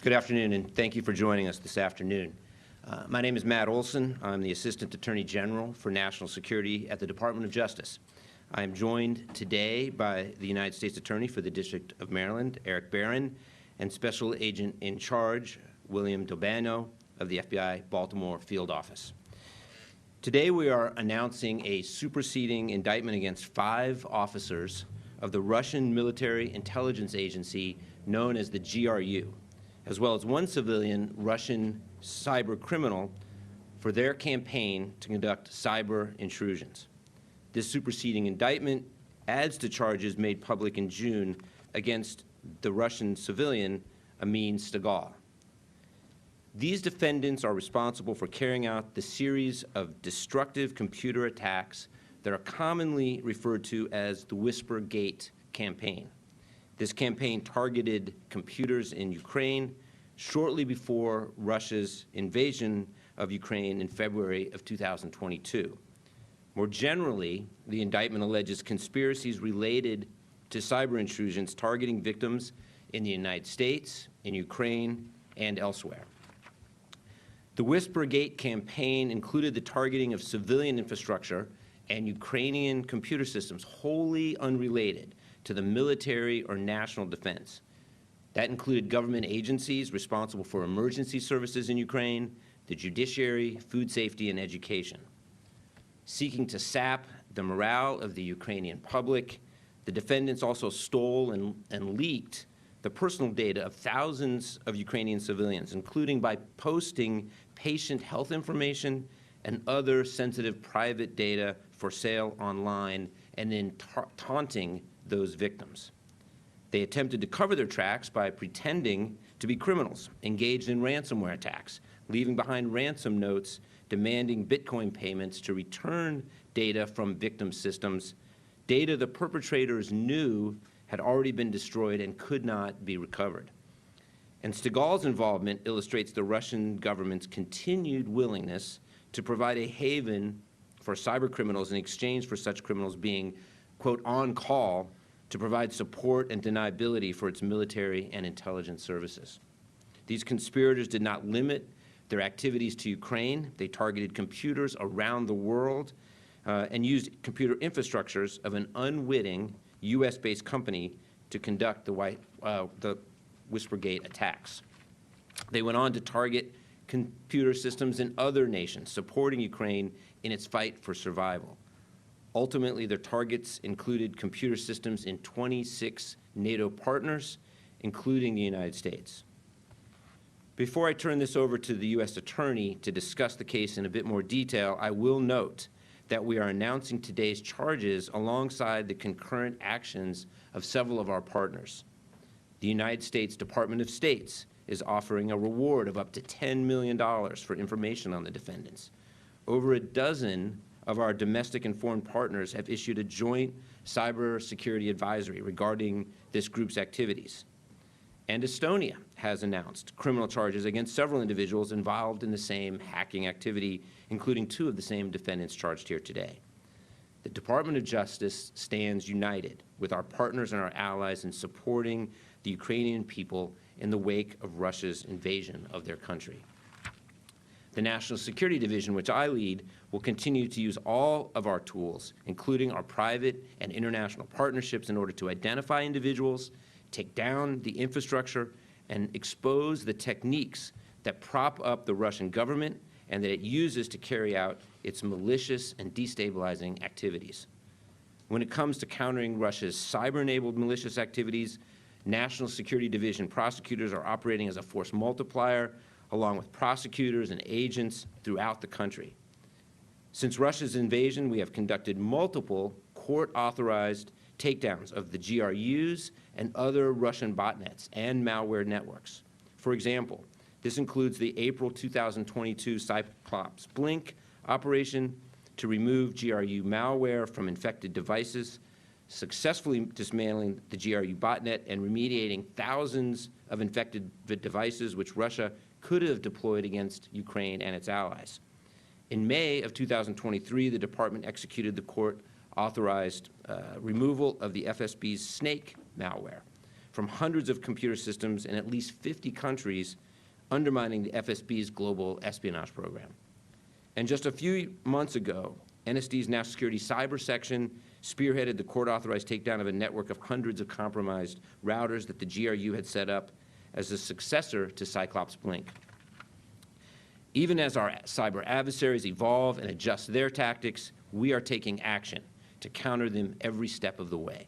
Good afternoon, and thank you for joining us this afternoon. My name is Matt Olson. I'm the Assistant Attorney General for National Security at the Department of Justice. I am joined today by the United States Attorney for the District of Maryland, Eric Barron, and Special Agent in Charge, William Dobano, of the FBI Baltimore Field Office. Today we are announcing a superseding indictment against 5 officers of the Russian military intelligence agency known as the GRU, as well as 1 civilian Russian cyber criminal for their campaign to conduct cyber intrusions. This superseding indictment adds to charges made public in June against the Russian civilian Amin Stegall. These defendants are responsible for carrying out the series of destructive computer attacks that are commonly referred to as the Whispergate campaign. This campaign targeted computers in Ukraine shortly before Russia's invasion of Ukraine in February of 2022. More generally, the indictment alleges conspiracies related to cyber intrusions targeting victims in the United States, in Ukraine, and elsewhere. The Whispergate campaign included the targeting of civilian infrastructure and Ukrainian computer systems wholly unrelated to the military or national defense. That included government agencies responsible for emergency services in Ukraine, the judiciary, food safety, and education. Seeking to sap the morale of the Ukrainian public, the defendants also stole and leaked the personal data of thousands of Ukrainian civilians, including by posting patient health information and other sensitive private data for sale online and then taunting those victims. They attempted to cover their tracks by pretending to be criminals engaged in ransomware attacks, leaving behind ransom notes demanding Bitcoin payments to return data from victim systems, data the perpetrators knew had already been destroyed and could not be recovered. And Stegall's involvement illustrates the Russian government's continued willingness to provide a haven for cyber criminals in exchange for such criminals being, quote, on call to provide support and deniability for its military and intelligence services. These conspirators did not limit their activities to Ukraine. They targeted computers around the world and used computer infrastructures of an unwitting U.S.-based company to conduct the Whispergate attacks. They went on to target computer systems in other nations, supporting Ukraine in its fight for survival. Ultimately, their targets included computer systems in 26 NATO partners, including the United States. Before I turn this over to the U.S. Attorney to discuss the case in a bit more detail, I will note that we are announcing today's charges alongside the concurrent actions of several of our partners. The United States Department of State is offering a reward of up to $10 million for information on the defendants. Over a dozen of our domestic and foreign partners have issued a joint cybersecurity advisory regarding this group's activities. And Estonia has announced criminal charges against several individuals involved in the same hacking activity, including 2 of the same defendants charged here today. The Department of Justice stands united with our partners and our allies in supporting the Ukrainian people in the wake of Russia's invasion of their country. The National Security Division, which I lead, will continue to use all of our tools, including our private and international partnerships, in order to identify individuals, take down the infrastructure, and expose the techniques that prop up the Russian government and that it uses to carry out its malicious and destabilizing activities. When it comes to countering Russia's cyber-enabled malicious activities, National Security Division prosecutors are operating as a force multiplier, along with prosecutors and agents throughout the country. Since Russia's invasion, we have conducted multiple court-authorized takedowns of the GRUs and other Russian botnets and malware networks. For example, this includes the April 2022 Cyclops Blink operation to remove GRU malware from infected devices, successfully dismantling the GRU botnet and remediating thousands of infected devices which Russia could have deployed against Ukraine and its allies. In May of 2023, the department executed the court-authorized removal of the FSB's Snake malware from hundreds of computer systems in at least 50 countries, undermining the FSB's global espionage program. And just a few months ago, NSD's National Security Cyber Section spearheaded the court-authorized takedown of a network of hundreds of compromised routers that the GRU had set up as a successor to Cyclops Blink. Even as our cyber adversaries evolve and adjust their tactics, we are taking action to counter them every step of the way.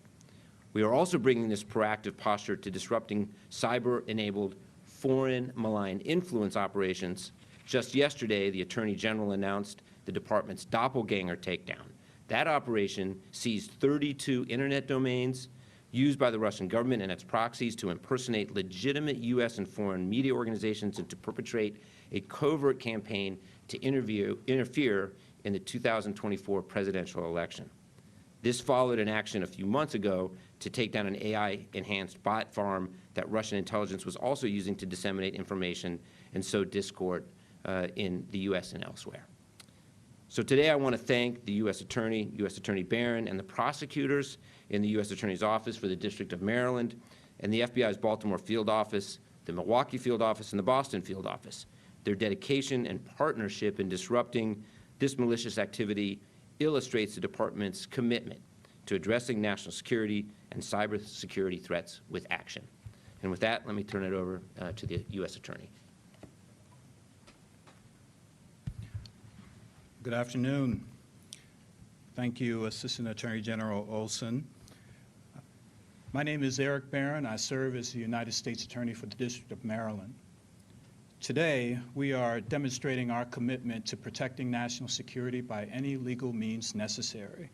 We are also bringing this proactive posture to disrupting cyber-enabled foreign malign influence operations. Just yesterday, the Attorney General announced the department's doppelganger takedown. That operation seized 32 internet domains used by the Russian government and its proxies to impersonate legitimate U.S. and foreign media organizations and to perpetrate a covert campaign to interfere in the 2024 presidential election. This followed an action a few months ago to take down an AI-enhanced bot farm that Russian intelligence was also using to disseminate information and sow discord in the U.S. and elsewhere. So today I want to thank the U.S. Attorney Barron, and the prosecutors in the U.S. Attorney's Office for the District of Maryland, and the FBI's Baltimore Field Office, the Milwaukee Field Office, and the Boston Field Office. Their dedication and partnership in disrupting this malicious activity illustrates the department's commitment to addressing national security and cybersecurity threats with action. And with that, let me turn it over to the U.S. Attorney. Good afternoon. Thank you, Assistant Attorney General Olson. My name is Eric Barron. I serve as the United States Attorney for the District of Maryland. Today, we are demonstrating our commitment to protecting national security by any legal means necessary,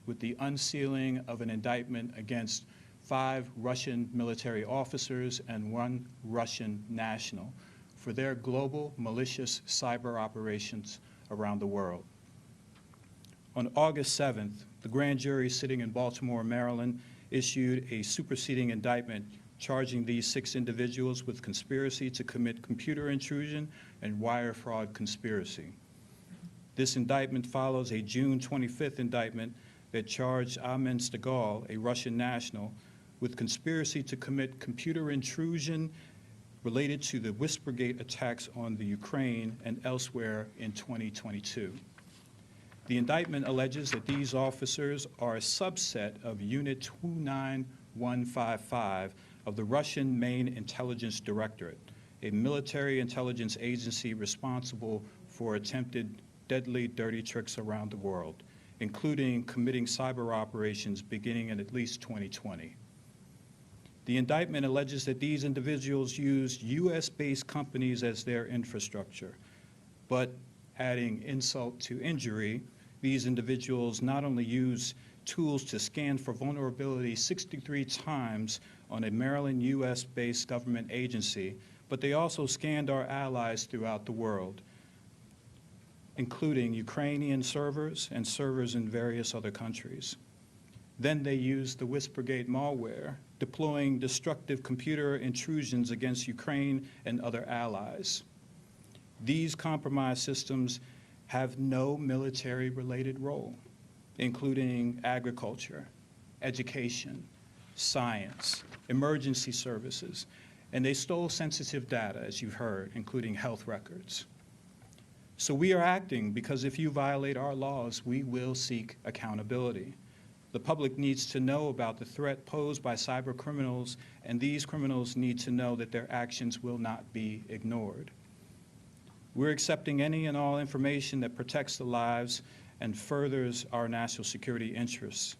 with the unsealing of an indictment against 5 Russian military officers and 1 Russian national for their global malicious cyber operations around the world. On August 7th, the grand jury sitting in Baltimore, Maryland, issued a superseding indictment charging these 6 individuals with conspiracy to commit computer intrusion and wire fraud conspiracy. This indictment follows a June 25th indictment that charged Ahmed Stagal, a Russian national, with conspiracy to commit computer intrusion related to the Whispergate attacks on the Ukraine and elsewhere in 2022. The indictment alleges that these officers are a subset of Unit 29155 of the Russian Main Intelligence Directorate, a military intelligence agency responsible for attempted deadly dirty tricks around the world, including committing cyber operations beginning in at least 2020. The indictment alleges that these individuals used U.S.-based companies as their infrastructure, but adding insult to injury, these individuals not only used tools to scan for vulnerability 63 times on a Maryland U.S.-based government agency, but they also scanned our allies throughout the world, including Ukrainian servers and servers in various other countries. Then they used the Whispergate malware, deploying destructive computer intrusions against Ukraine and other allies. These compromised systems have no military-related role, including agriculture, education, science, emergency services, and they stole sensitive data, as you've heard, including health records. So we are acting because if you violate our laws, we will seek accountability. The public needs to know about the threat posed by cyber criminals, and these criminals need to know that their actions will not be ignored. We're accepting any and all information that protects the lives and furthers our national security interests.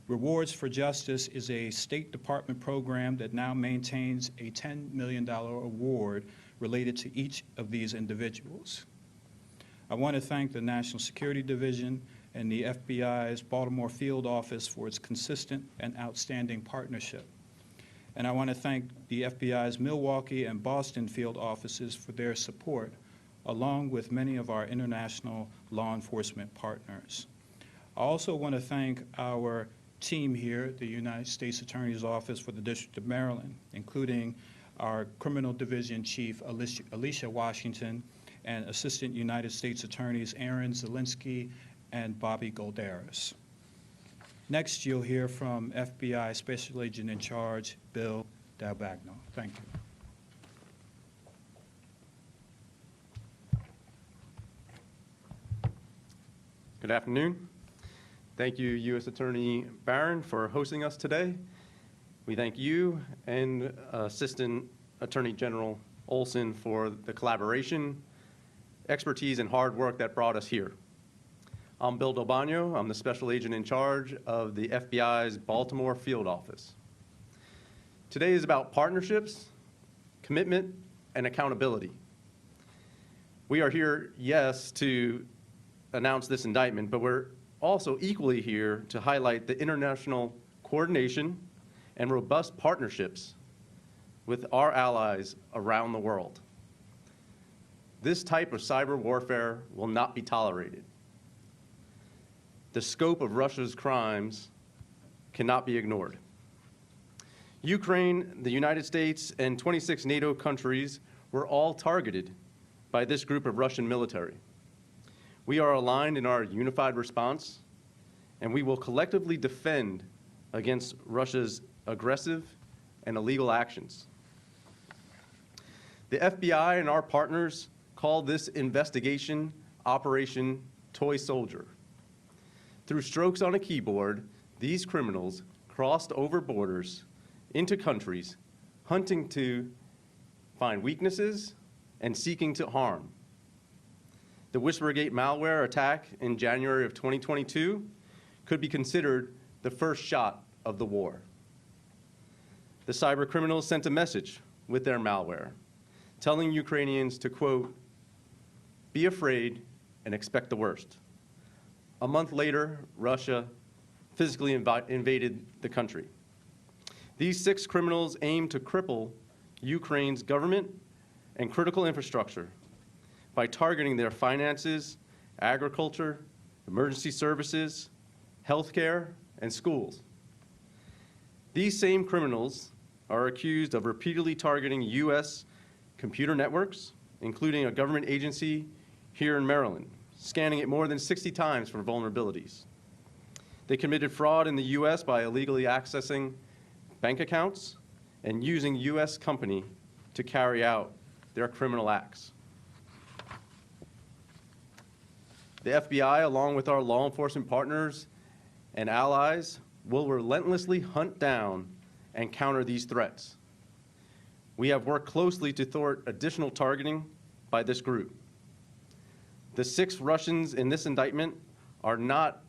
Rewards for Justice is a State Department program that now maintains a $10 million award related to each of these individuals. I want to thank the National Security Division and the FBI's Baltimore Field Office for its consistent and outstanding partnership. And I want to thank the FBI's Milwaukee and Boston Field Offices for their support, along with many of our international law enforcement partners. I also want to thank our team here at the United States Attorney's Office for the District of Maryland, including our Criminal Division Chief Alicia Washington and Assistant United States Attorneys Aaron Zielinski and Bobby Golderis. Next, you'll hear from FBI Special Agent in Charge Bill D'Albagno. Thank you. Good afternoon. Thank you, U.S. Attorney Barron, for hosting us today. We thank you and Assistant Attorney General Olson for the collaboration, expertise, and hard work that brought us here. I'm Bill D'Albagno. I'm the Special Agent in charge of the FBI's Baltimore Field Office. Today is about partnerships, commitment, and accountability. We are here, yes, to announce this indictment, but we're also equally here to highlight the international coordination and robust partnerships with our allies around the world. This type of cyber warfare will not be tolerated. The scope of Russia's crimes cannot be ignored. Ukraine, the United States, and 26 NATO countries were all targeted by this group of Russian military. We are aligned in our unified response, and we will collectively defend against Russia's aggressive and illegal actions. The FBI and our partners call this investigation Operation Toy Soldier. Through strokes on a keyboard, these criminals crossed over borders into countries, hunting to find weaknesses and seeking to harm. The Whispergate malware attack in January of 2022 could be considered the first shot of the war. The cyber criminals sent a message with their malware, telling Ukrainians to, quote, "Be afraid and expect the worst." A month later, Russia physically invaded the country. These 6 criminals aimed to cripple Ukraine's government and critical infrastructure by targeting their finances, agriculture, emergency services, healthcare, and schools. These same criminals are accused of repeatedly targeting U.S. computer networks, including a government agency here in Maryland, scanning it more than 60 times for vulnerabilities. They committed fraud in the U.S. by illegally accessing bank accounts and using U.S. company to carry out their criminal acts. The FBI, along with our law enforcement partners and allies, will relentlessly hunt down and counter these threats. We have worked closely to thwart additional targeting by this group. The 6 Russians in this indictment are not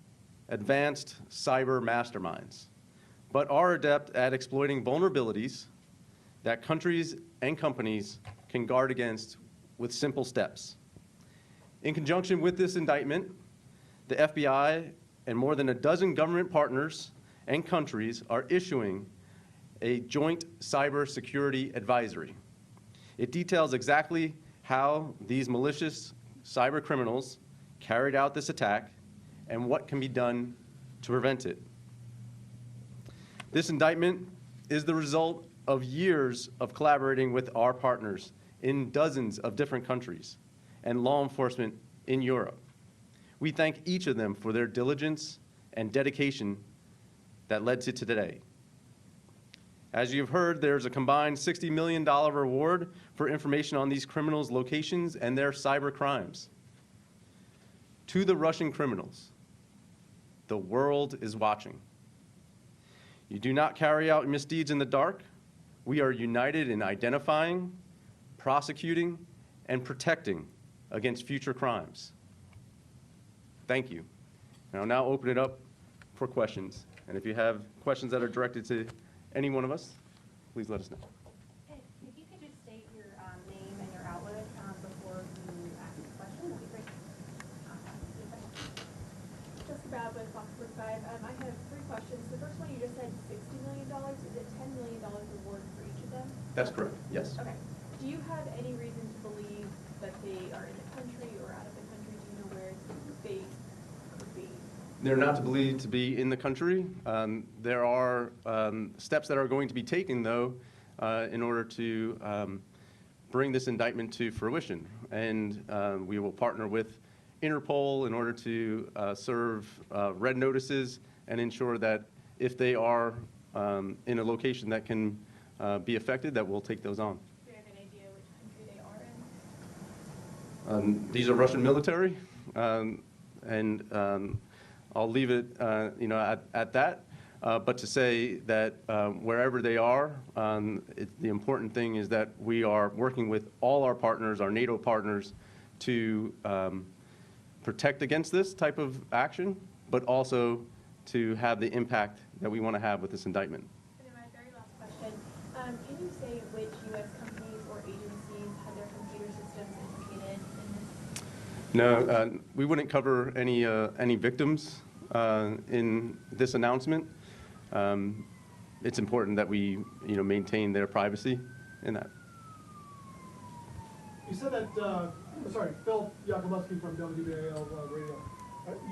advanced cyber masterminds, but are adept at exploiting vulnerabilities that countries and companies can guard against with simple steps. In conjunction with this indictment, the FBI and more than a dozen government partners and countries are issuing a joint cybersecurity advisory. It details exactly how these malicious cyber criminals carried out this attack and what can be done to prevent it. This indictment is the result of years of collaborating with our partners in dozens of different countries and law enforcement in Europe. We thank each of them for their diligence and dedication that led to today. As you've heard, there's a combined $60 million reward for information on these criminals' locations and their cyber crimes. To the Russian criminals, the world is watching. You do not carry out misdeeds in the dark. We are united in identifying, prosecuting, and protecting against future crimes. Thank you. And I'll now open it up for questions. And if you have questions that are directed to any one of us, please let us know. If you could just state your name and your outlet before you ask the question, that'd be great. Jessica Babb with Fox 45. I have 3 questions. The first one, you just said $60 million. Is it $10 million reward for each of them? That's correct, yes. Okay. Do you have any reason to believe that they are in the country or out of the country? Do you know where they could be? They're not to believe to be in the country. There are steps that are going to be taken, though, in order to bring this indictment to fruition. And we will partner with Interpol in order to serve red notices and ensure that if they are in a location that can be affected, that we'll take those on. Do you have an idea which country they are in? These are Russian military, and I'll leave it, at that. But to say that wherever they are, the important thing is that we are working with all our partners, our NATO partners, to protect against this type of action, but also to have the impact that we want to have with this indictment. And then my very last question, can you say which U.S. companies or agencies had their computer systems implicated in this? No, we wouldn't cover any victims in this announcement. It's important that we, maintain their privacy in that. You said that, sorry, Phil Yakubowski from WBAL Radio.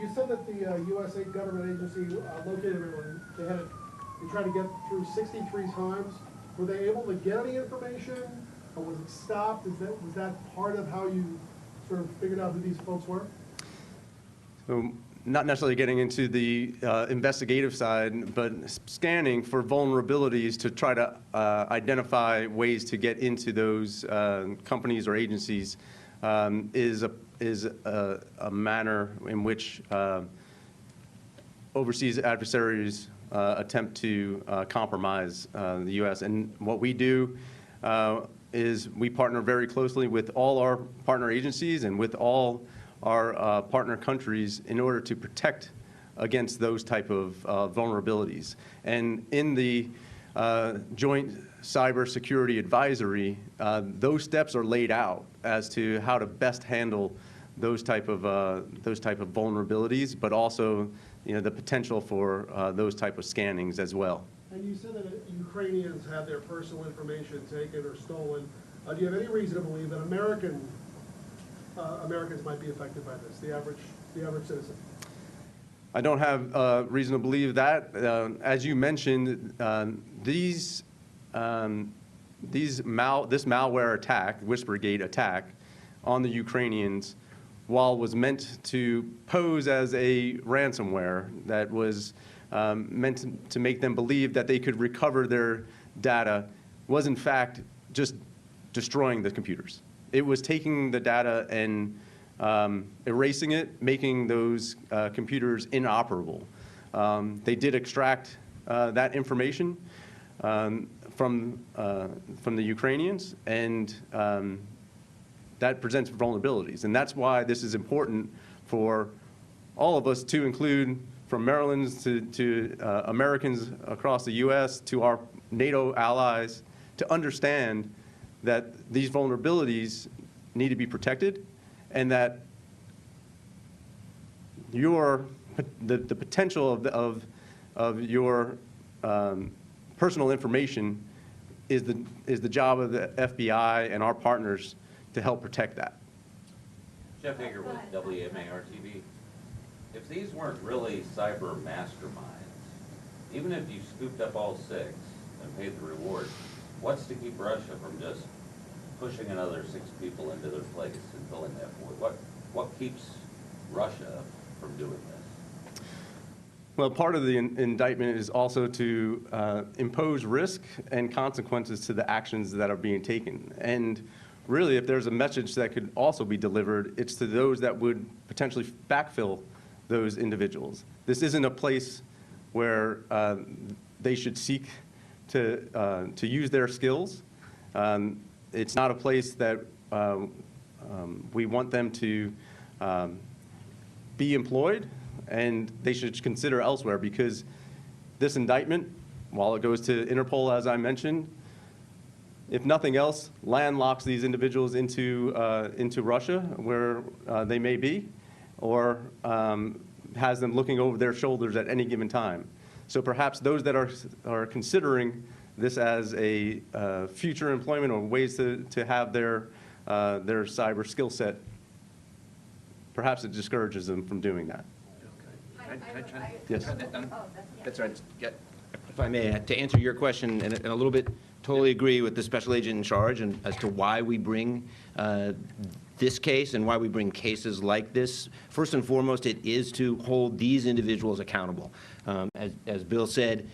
You said that the USA government agency located everyone, they tried to get through 63 times. Were they able to get any information, or was it stopped? Was that part of how you sort of figured out who these folks were? So, not necessarily getting into the investigative side, but scanning for vulnerabilities to try to identify ways to get into those companies or agencies is a manner in which overseas adversaries attempt to compromise the U.S. And what we do is we partner very closely with all our partner agencies and with all our partner countries in order to protect against those type of vulnerabilities. And in the Joint Cybersecurity Advisory, those steps are laid out as to how to best handle those type of vulnerabilities, but also the potential for those type of scannings as well. And you said that Ukrainians had their personal information taken or stolen. Do you have any reason to believe that Americans might be affected by this, the average citizen? I don't have reason to believe that. As you mentioned, this malware attack, Whispergate attack, on the Ukrainians, while was meant to pose as a ransomware that was meant to make them believe that they could recover their data, was in fact just destroying the computers. It was taking the data and erasing it, making those computers inoperable. They did extract that information from the Ukrainians, and that presents vulnerabilities. And that's why this is important for all of us to include, from Maryland's to Americans across the U.S., to our NATO allies, to understand that these vulnerabilities need to be protected, and that the potential of your personal information is the job of the FBI and our partners to help protect that. Jeff Hager with WMAR-TV. If these weren't really cyber masterminds, even if you scooped up all 6 and paid the reward, what's to keep Russia from just pushing another 6 people into their place and filling that void? What keeps Russia from doing this? Well, part of the indictment is also to impose risk and consequences to the actions that are being taken. And really, if there's a message that could also be delivered, it's to those that would potentially backfill those individuals. This isn't a place where they should seek to use their skills. It's not a place that we want them to be employed, and they should consider elsewhere, because this indictment, while it goes to Interpol, as I mentioned, if nothing else, landlocks these individuals into Russia, where they may be, or has them looking over their shoulders at any given time. So perhaps those that are considering this as a future employment or ways to have their cyber skill set, perhaps it discourages them from doing that. Yes. That's right. Yeah. If I may, to answer your question in a little bit, totally agree with the special agent in charge and as to why we bring this case and why we bring cases like this. First and foremost, it is to hold these individuals accountable. As Bill said,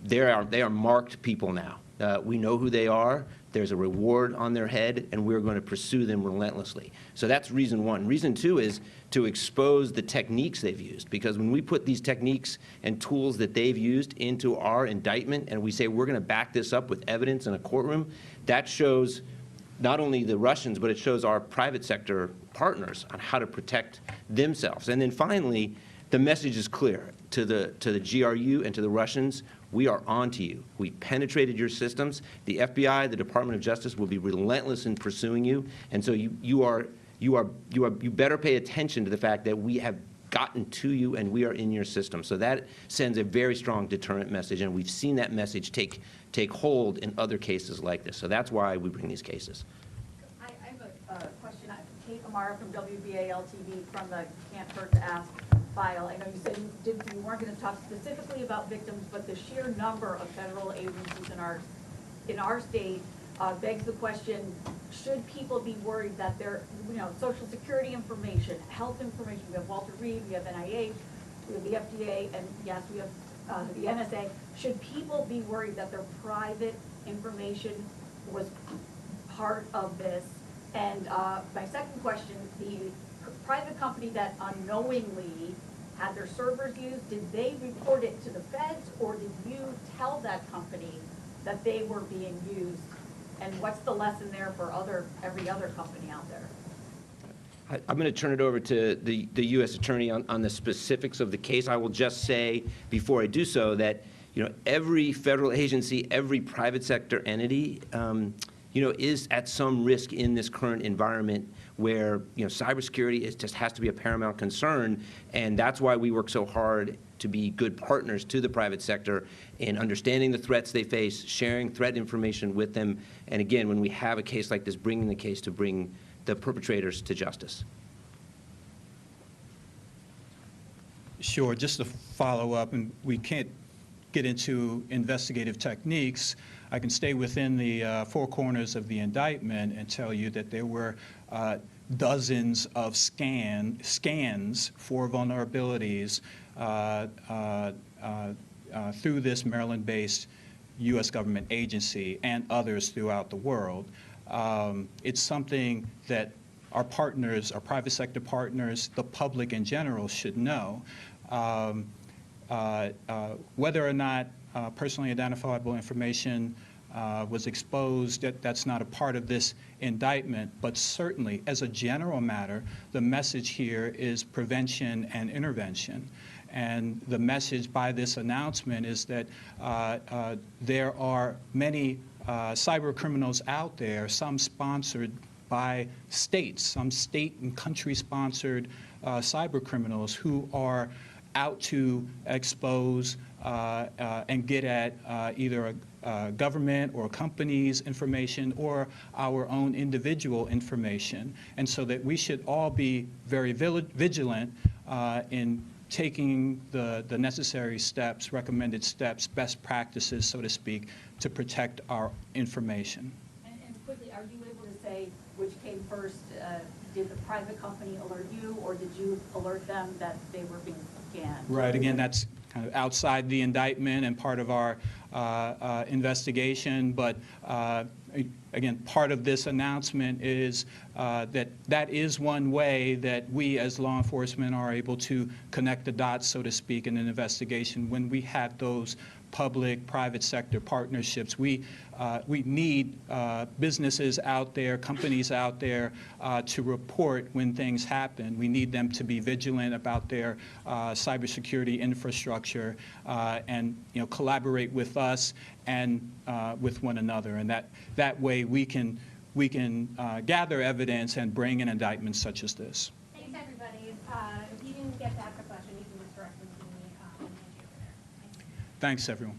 they are marked people now. We know who they are. There's a reward on their head, and we're going to pursue them relentlessly. So that's reason one. Reason two is to expose the techniques they've used, because when we put these techniques and tools that they've used into our indictment and we say we're going to back this up with evidence in a courtroom, that shows not only the Russians, but it shows our private sector partners on how to protect themselves. And then finally, the message is clear to the GRU and to the Russians. We are on to you. We penetrated your systems. The FBI, the Department of Justice, will be relentless in pursuing you. And so you better pay attention to the fact that we have gotten to you and we are in your system. So that sends a very strong deterrent message, and we've seen that message take hold in other cases like this. So that's why we bring these cases. I have a question. Kate Amara from WBAL-TV from the Can't Hurt to Ask file. I know you said you weren't going to talk specifically about victims, but the sheer number of federal agencies in our state begs the question, should people be worried that their Social Security information, health information, we have Walter Reed, we have NIH, we have the FDA, and yes, we have the NSA. Should people be worried that their private information was part of this? And my second question, the private company that unknowingly had their servers used, did they report it to the feds, or did you tell that company that they were being used? And what's the lesson there for every other company out there? I'm going to turn it over to the U.S. Attorney on the specifics of the case. I will just say before I do so that every federal agency, every private sector entity is at some risk in this current environment where cybersecurity just has to be a paramount concern, and that's why we work so hard to be good partners to the private sector in understanding the threats they face, sharing threat information with them, and again, when we have a case like this, bringing the case to bring the perpetrators to justice. Sure, just to follow up, and we can't get into investigative techniques, I can stay within the four corners of the indictment and tell you that there were dozens of scans for vulnerabilities through this Maryland-based U.S. government agency and others throughout the world. It's something that our partners, our private sector partners, the public in general should know. Whether or not personally identifiable information was exposed, that's not a part of this indictment, but certainly as a general matter, the message here is prevention and intervention. And the message by this announcement is that there are many cyber criminals out there, some sponsored by states, some state and country sponsored cyber criminals who are out to expose and get at either a government or company's information or our own individual information. And so that we should all be very vigilant in taking the necessary steps, recommended steps, best practices, so to speak, to protect our information. And quickly, are you able to say which came first? Did the private company alert you, or did you alert them that they were being scanned? Right, again, that's kind of outside the indictment and part of our investigation, but again, part of this announcement is that is one way that we as law enforcement are able to connect the dots, so to speak, in an investigation. When we have those public-private sector partnerships, we need businesses out there, companies out there to report when things happen. We need them to be vigilant about their cybersecurity infrastructure and collaborate with us and with one another. And that way we can gather evidence and bring an indictment such as this. Thanks, everybody. If you didn't get to ask a question, you can just direct them to me. Thanks, everyone.